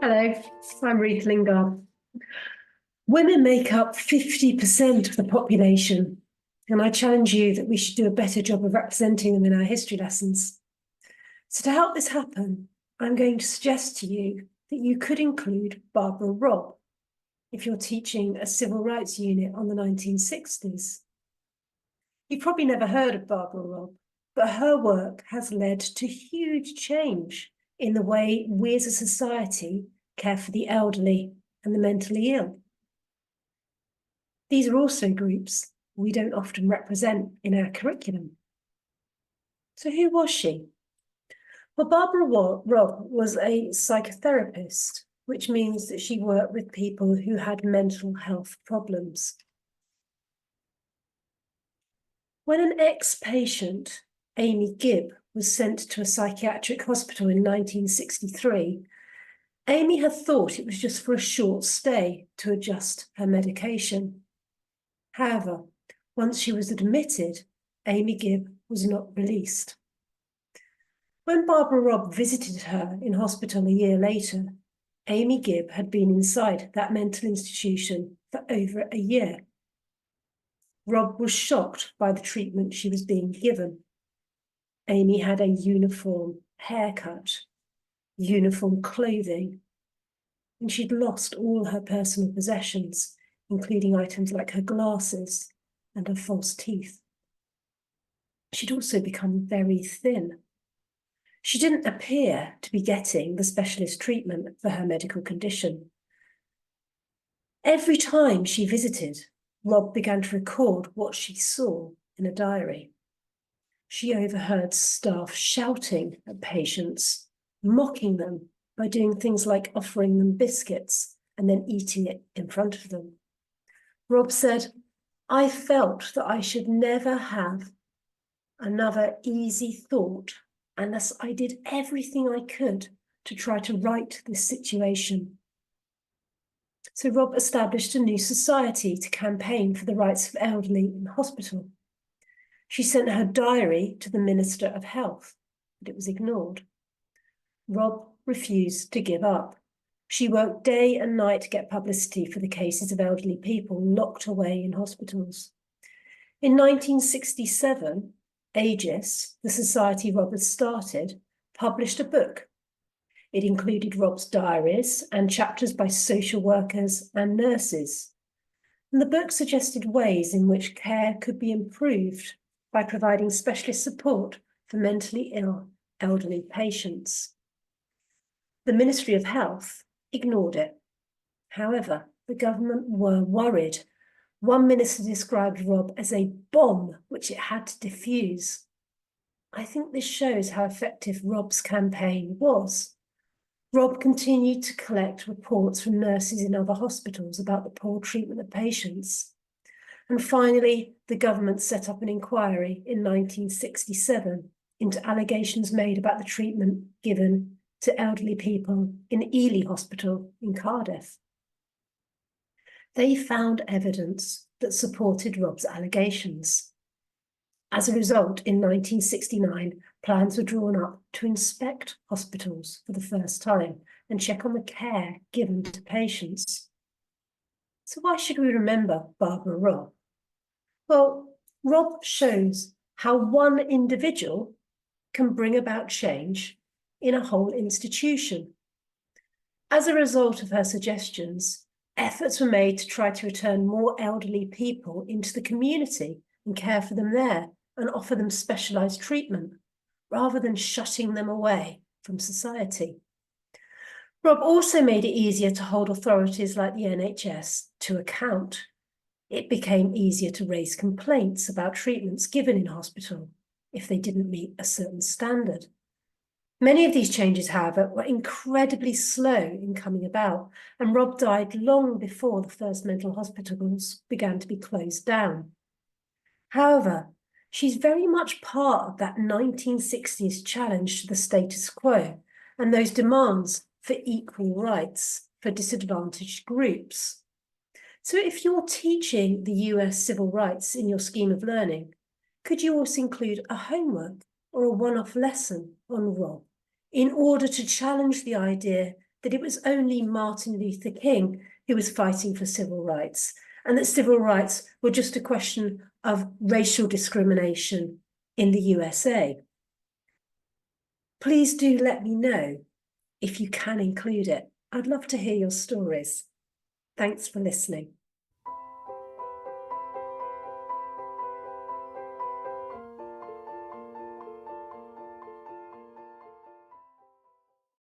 Hello, I'm Ruth Lingard. Women make up 50% of the population, and I challenge you that we should do a better job of representing them in our history lessons. So to help this happen, I'm going to suggest to you that you could include Barbara Robb if you're teaching a civil rights unit on the 1960s. You've probably never heard of Barbara Robb, but her work has led to huge change in the way we as a society care for the elderly and the mentally ill. These are also groups we don't often represent in our curriculum. So who was she? Well, Barbara Robb was a psychotherapist, which means that she worked with people who had mental health problems. When an ex-patient, Amy Gibb, was sent to a psychiatric hospital in 1963, Amy had thought it was just for a short stay to adjust her medication. However, once she was admitted, Amy Gibb was not released. When Barbara Robb visited her in hospital a year later, Amy Gibb had been inside that mental institution for over a year. Robb was shocked by the treatment she was being given. Amy had a uniform haircut, uniform clothing, and she'd lost all her personal possessions, including items like her glasses and her false teeth. She'd also become very thin. She didn't appear to be getting the specialist treatment for her medical condition. Every time she visited, Robb began to record what she saw in a diary. She overheard staff shouting at patients, mocking them by doing things like offering them biscuits and then eating it in front of them. Robb said, "I felt that I should never have another easy thought unless I did everything I could to try to right this situation." So Robb established a new society to campaign for the rights of elderly in hospital. She sent her diary to the Minister of Health, but it was ignored. Robb refused to give up. She worked day and night to get publicity for the cases of elderly people locked away in hospitals. In 1967, Aegis, the society Robb had started, published a book. It included Robb's diaries and chapters by social workers and nurses. And the book suggested ways in which care could be improved by providing specialist support for mentally ill elderly patients. The Ministry of Health ignored it. However, the government were worried. One minister described Robb as a bomb which it had to defuse. I think this shows how effective Robb's campaign was. Robb continued to collect reports from nurses in other hospitals about the poor treatment of patients. And finally, the government set up an inquiry in 1967 into allegations made about the treatment given to elderly people in Ely Hospital in Cardiff. They found evidence that supported Robb's allegations. As a result, in 1969, plans were drawn up to inspect hospitals for the first time and check on the care given to patients. So why should we remember Barbara Robb? Well, Robb shows how one individual can bring about change in a whole institution. As a result of her suggestions, efforts were made to try to return more elderly people into the community and care for them there and offer them specialised treatment, rather than shutting them away from society. Robb also made it easier to hold authorities like the NHS to account. It became easier to raise complaints about treatments given in hospital if they didn't meet a certain standard. Many of these changes, however, were incredibly slow in coming about, and Robb died long before the first mental hospitals began to be closed down. However, she's very much part of that 1960s challenge to the status quo and those demands for equal rights for disadvantaged groups. So if you're teaching the US civil rights in your scheme of learning, could you also include a homework or a one-off lesson on Robb in order to challenge the idea that it was only Martin Luther King who was fighting for civil rights, and that civil rights were just a question of racial discrimination in the USA. Please do let me know if you can include it. I'd love to hear your stories. Thanks for listening.